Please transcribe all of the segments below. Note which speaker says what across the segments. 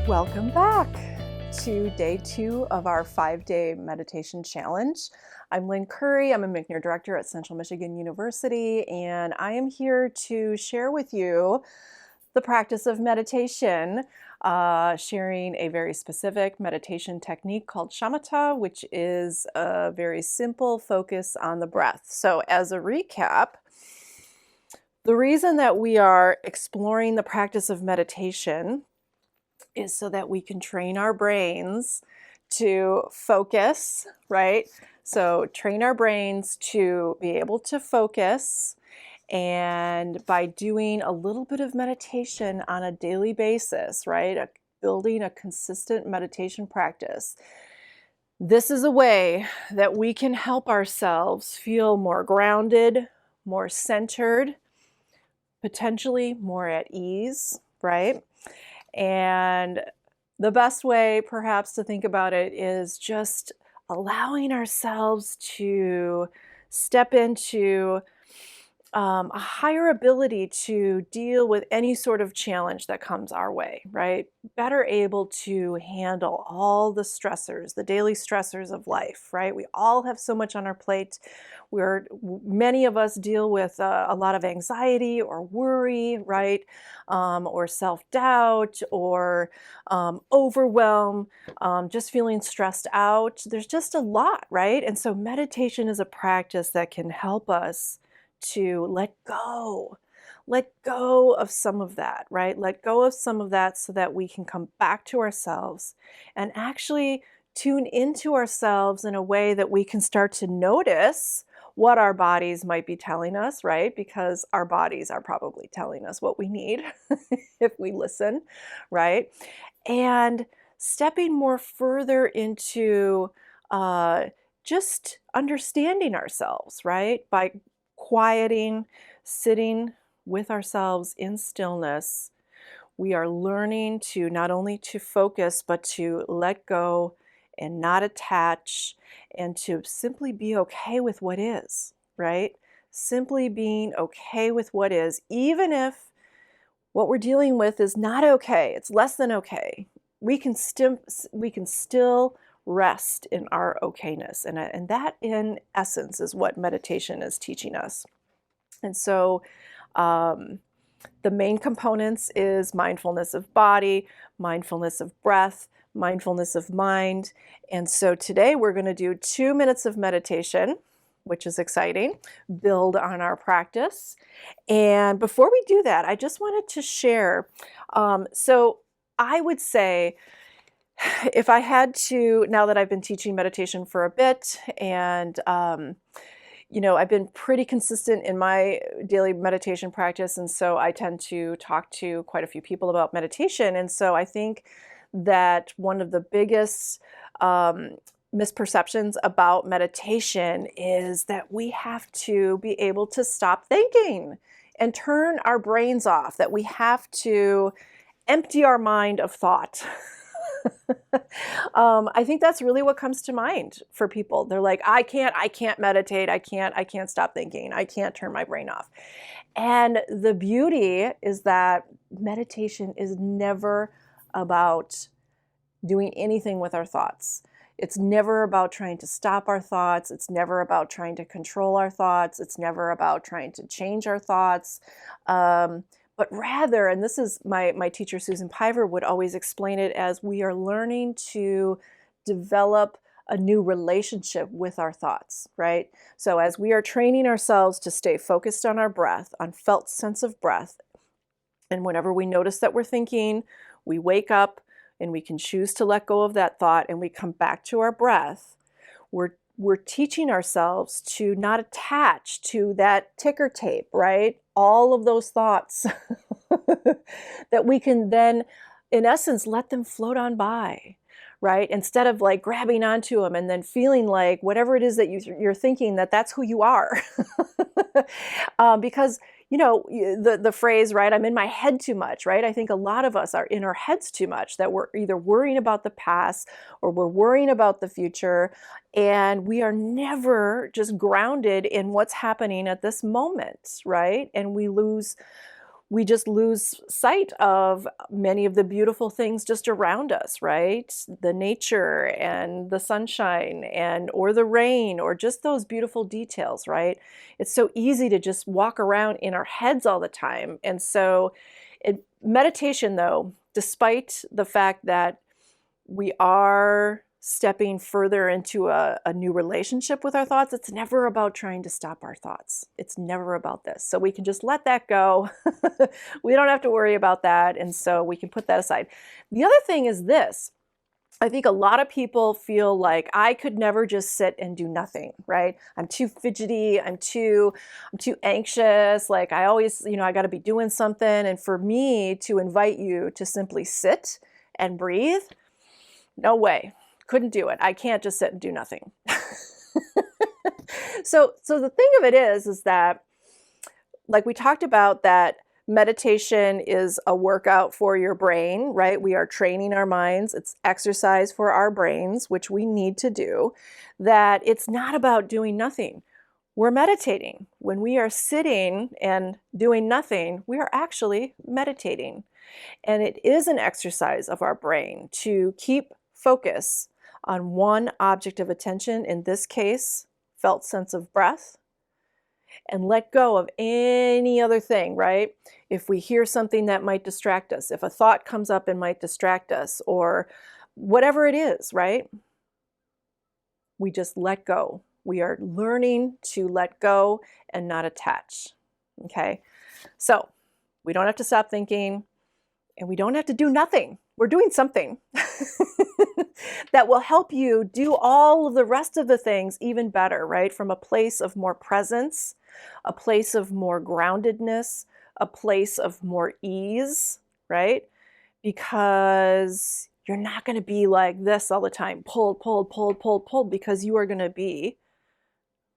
Speaker 1: Welcome back to day 2 of our 5-day meditation challenge. I'm Lynn Curry. I'm a McNair director at Central Michigan University, and I am here to share with you the practice of meditation, sharing a very specific meditation technique called shamatha, which is a very simple focus on the breath. So as a recap, the reason that we are exploring the practice of meditation is so that we can train our brains to focus, right? So train our brains to be able to focus. And by doing a little bit of meditation on a daily basis, right? Building a consistent meditation practice. This is a way that we can help ourselves feel more grounded, more centered, potentially more at ease, right? And the best way perhaps to think about it is just allowing ourselves to step into a higher ability to deal with any sort of challenge that comes our way, right? Better able to handle all the stressors, the daily stressors of life, right? We all have so much on our plate. Many of us deal with a lot of anxiety or worry, right? Or self-doubt or overwhelm, just feeling stressed out. There's just a lot, right? And so meditation is a practice that can help us to let go of some of that, right? Let go of some of that so that we can come back to ourselves and actually tune into ourselves in a way that we can start to notice what our bodies might be telling us, right? Because our bodies are probably telling us what we need if we listen, right? And stepping more further into just understanding ourselves, right? By quieting, sitting with ourselves in stillness, we are learning to not only to focus, but to let go and not attach and to simply be okay with what is, right? Simply being okay with what is, even if what we're dealing with is not okay, it's less than okay. We can still rest in our okayness. And that, in essence, is what meditation is teaching us. And so the main components is mindfulness of body, mindfulness of breath, mindfulness of mind. And so today we're going to do 2 minutes of meditation, which is exciting, build on our practice. And before we do that, I just wanted to share, so I would say, if I had to, now that I've been teaching meditation for a bit and, I've been pretty consistent in my daily meditation practice. And so I tend to talk to quite a few people about meditation. And so I think that one of the biggest misperceptions about meditation is that we have to be able to stop thinking and turn our brains off, that we have to empty our mind of thought. I think that's really what comes to mind for people. They're like, I can't meditate. I can't stop thinking. I can't turn my brain off. And the beauty is that meditation is never about doing anything with our thoughts. It's never about trying to stop our thoughts. It's never about trying to control our thoughts. It's never about trying to change our thoughts. But rather, and this is my teacher, Susan Piver, would always explain it as we are learning to develop a new relationship with our thoughts, right? So as we are training ourselves to stay focused on our breath, on felt sense of breath, and whenever we notice that we're thinking, we wake up and we can choose to let go of that thought and we come back to our breath, we're teaching ourselves to not attach to that ticker tape, right? All of those thoughts that we can then, in essence, let them float on by, right? Instead of like grabbing onto them and then feeling like whatever it is that you're thinking, that's who you are. Because the phrase, right, I'm in my head too much, right? I think a lot of us are in our heads too much, that we're either worrying about the past or we're worrying about the future, and we are never just grounded in what's happening at this moment, right? And we lose we just lose sight of many of the beautiful things just around us, right? The nature and the sunshine and or the rain or just those beautiful details, right? It's so easy to just walk around in our heads all the time. And so meditation though, despite the fact that we are stepping further into a new relationship with our thoughts, it's never about trying to stop our thoughts. It's never about this. So we can just let that go. We don't have to worry about that. And so we can put that aside. The other thing is this. I think a lot of people feel like I could never just sit and do nothing, right? I'm too fidgety, I'm too anxious, like I always, I got to be doing something. And for me to invite you to simply sit and breathe, no way. Couldn't do it. I can't just sit and do nothing. So the thing of it is that, like we talked about, that meditation is a workout for your brain, right? We are training our minds. It's exercise for our brains, which we need to do. That it's not about doing nothing. We're meditating. When we are sitting and doing nothing, we are actually meditating. And it is an exercise of our brain to keep focus on one object of attention, in this case, felt sense of breath, and let go of any other thing, right? If we hear something that might distract us, if a thought comes up and might distract us, or whatever it is, right? We just let go. We are learning to let go and not attach, okay? So we don't have to stop thinking, and we don't have to do nothing. We're doing something that will help you do all of the rest of the things even better, right? From a place of more presence, a place of more groundedness, a place of more ease, right? Because you're not going to be like this all the time, pulled, pulled, pulled, pulled, pulled, because you are going to be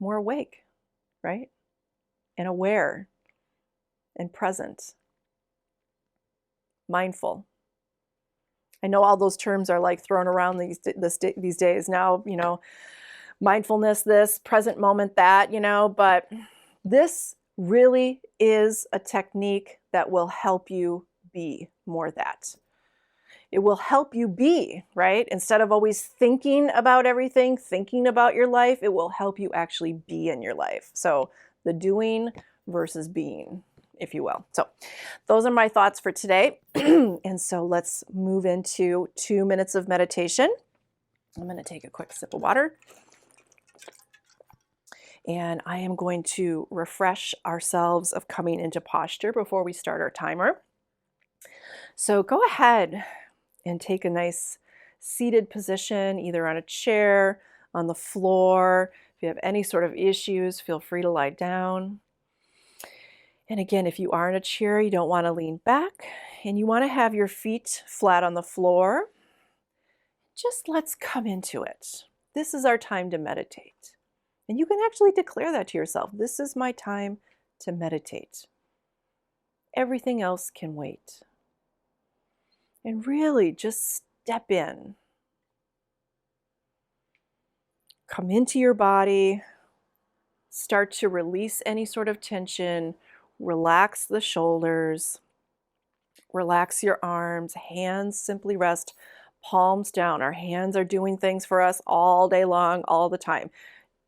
Speaker 1: more awake, right? And aware and present, mindful. I know all those terms are like thrown around these days now, mindfulness, this, present moment, that, but this really is a technique that will help you be more that. It will help you be, right? Instead of always thinking about everything, thinking about your life, it will help you actually be in your life. So the doing versus being, if you will. So those are my thoughts for today. And so let's move into 2 minutes of meditation. I'm going to take a quick sip of water. And I am going to refresh ourselves of coming into posture before we start our timer. So go ahead and take a nice seated position, either on a chair, on the floor. If you have any sort of issues, feel free to lie down. And again, if you are in a chair, you don't want to lean back, and you want to have your feet flat on the floor. Just let's come into it. This is our time to meditate. And you can actually declare that to yourself. This is my time to meditate. Everything else can wait. And really just step in. Come into your body. Start to release any sort of tension. Relax the shoulders. Relax your arms. Hands simply rest, palms down. Our hands are doing things for us all day long, all the time.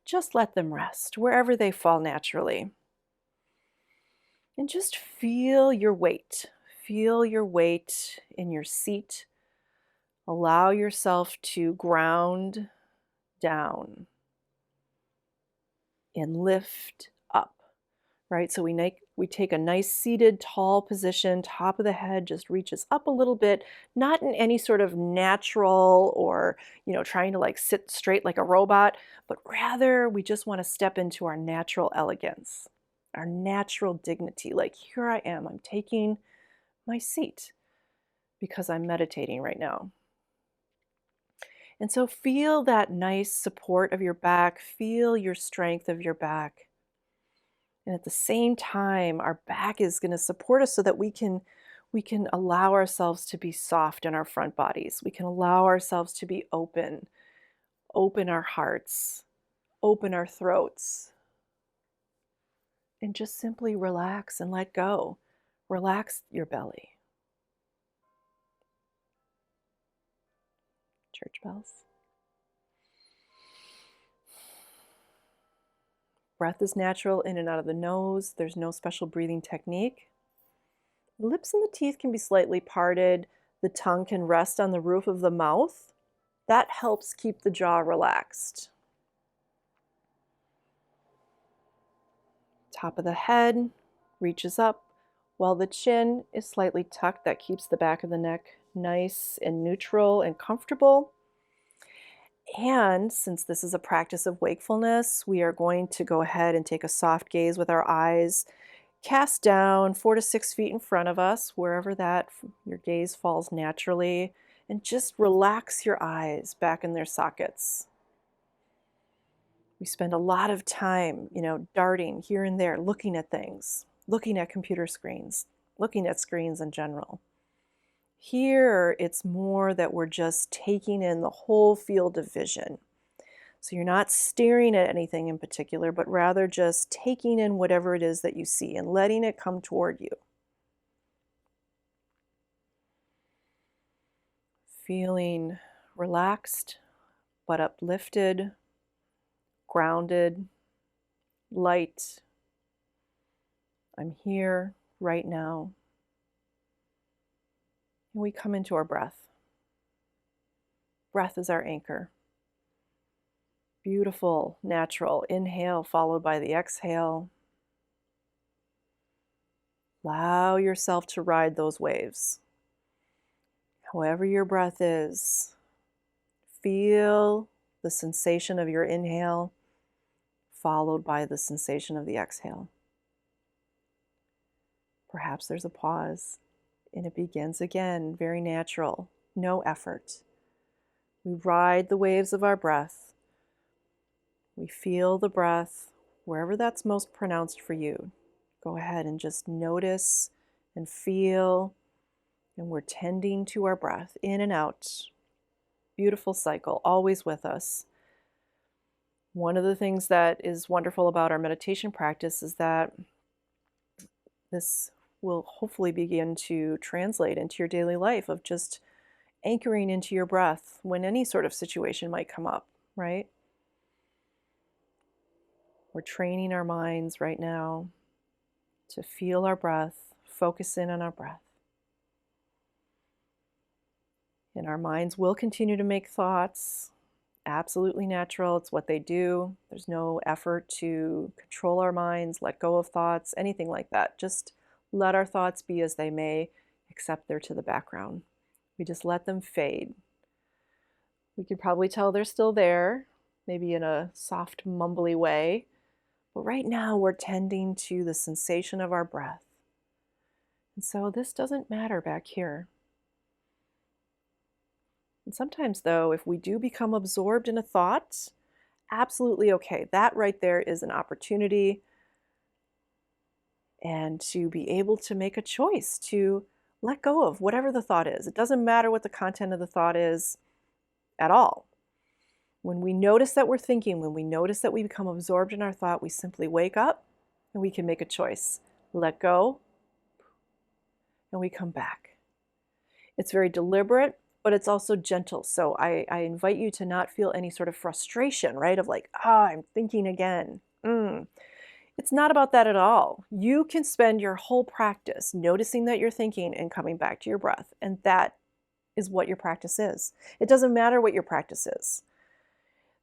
Speaker 1: Just let them rest wherever they fall naturally. And just feel your weight. Feel your weight in your seat. Allow yourself to ground down and lift up, right? So we take a nice seated, tall position, top of the head just reaches up a little bit, not in any sort of natural or, trying to like sit straight like a robot, but rather we just want to step into our natural elegance, our natural dignity. Like, here I am, I'm taking my seat because I'm meditating right now. And so feel that nice support of your back, feel your strength of your back. And at the same time, our back is going to support us so that we can allow ourselves to be soft in our front bodies. We can allow ourselves to be open our hearts, open our throats, and just simply relax and let go. Relax your belly. Church bells. Breath is natural in and out of the nose. There's no special breathing technique. The lips and the teeth can be slightly parted. The tongue can rest on the roof of the mouth. That helps keep the jaw relaxed. Top of the head reaches up while the chin is slightly tucked. That keeps the back of the neck nice and neutral and comfortable. And since this is a practice of wakefulness, we are going to go ahead and take a soft gaze with our eyes cast down 4 to 6 feet in front of us, wherever that your gaze falls naturally, and just relax your eyes back in their sockets. We spend a lot of time, darting here and there, looking at things, looking at computer screens, looking at screens in general. Here, it's more that we're just taking in the whole field of vision. So you're not staring at anything in particular, but rather just taking in whatever it is that you see and letting it come toward you. Feeling relaxed, but uplifted, grounded, light. I'm here right now. And we come into our breath. Breath is our anchor. Beautiful, natural inhale followed by the exhale. Allow yourself to ride those waves. However your breath is, feel the sensation of your inhale followed by the sensation of the exhale. Perhaps there's a pause and it begins again, very natural, no effort. We ride the waves of our breath. We feel the breath wherever that's most pronounced for you. Go ahead and just notice and feel, and we're tending to our breath in and out. Beautiful cycle, always with us. One of the things that is wonderful about our meditation practice is that this will hopefully begin to translate into your daily life of just anchoring into your breath when any sort of situation might come up, right? We're training our minds right now to feel our breath, focus in on our breath. And our minds will continue to make thoughts. Absolutely natural. It's what they do. There's no effort to control our minds, let go of thoughts, anything like that. Just let our thoughts be as they may, except they're to the background. We just let them fade. We can probably tell they're still there, maybe in a soft, mumbly way. But right now we're tending to the sensation of our breath. And so this doesn't matter back here. And sometimes, though, if we do become absorbed in a thought, absolutely okay. That right there is an opportunity and to be able to make a choice to let go of whatever the thought is. It doesn't matter what the content of the thought is at all. When we notice that we're thinking, when we notice that we become absorbed in our thought, we simply wake up and we can make a choice. Let go, and we come back. It's very deliberate, but it's also gentle. So I invite you to not feel any sort of frustration, right? Of like, I'm thinking again. It's not about that at all. You can spend your whole practice noticing that you're thinking and coming back to your breath. And that is what your practice is. It doesn't matter what your practice is.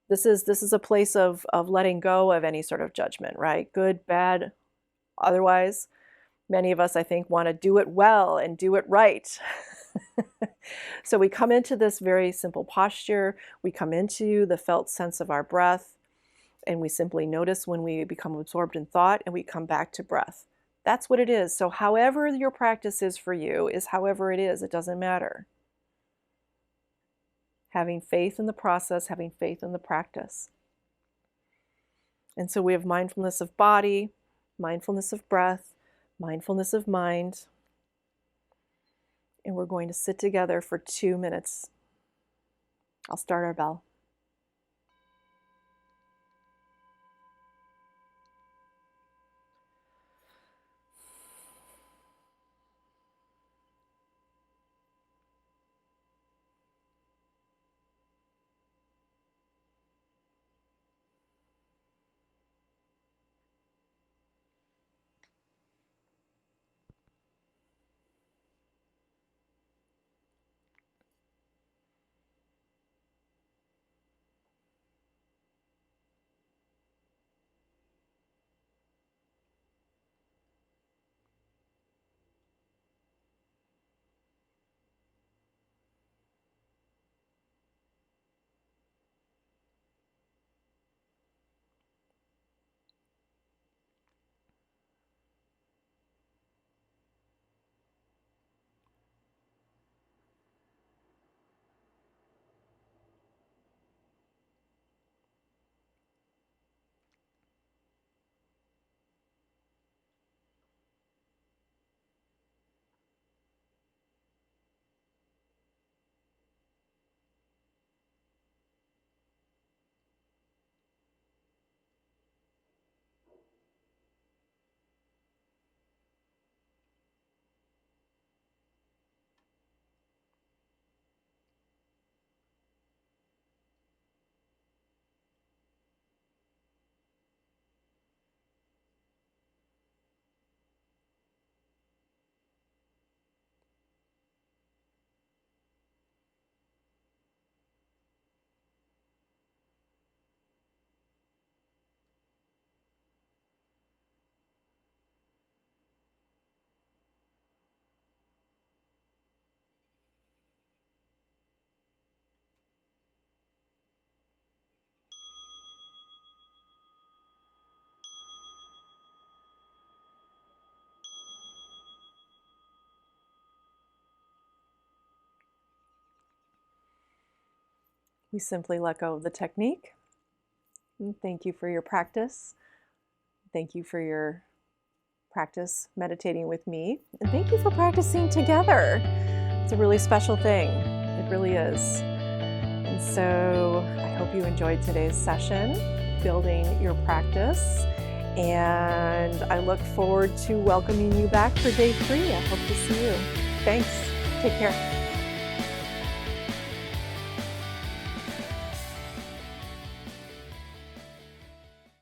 Speaker 1: This is a place of letting go of any sort of judgment, right? Good, bad, otherwise. Many of us, I think, want to do it well and do it right. So we come into this very simple posture. We come into the felt sense of our breath, and we simply notice when we become absorbed in thought, and we come back to breath. That's what it is. So however your practice is for you is however it is. It doesn't matter. Having faith in the process, having faith in the practice. And so we have mindfulness of body, mindfulness of breath, mindfulness of mind. And we're going to sit together for 2 minutes. I'll start our bell. We simply let go of the technique. And thank you for your practice. Thank you for your practice meditating with me. And thank you for practicing together. It's a really special thing. It really is. And so I hope you enjoyed today's session, building your practice. And I look forward to welcoming you back for day 3. I hope to see you. Thanks. Take care.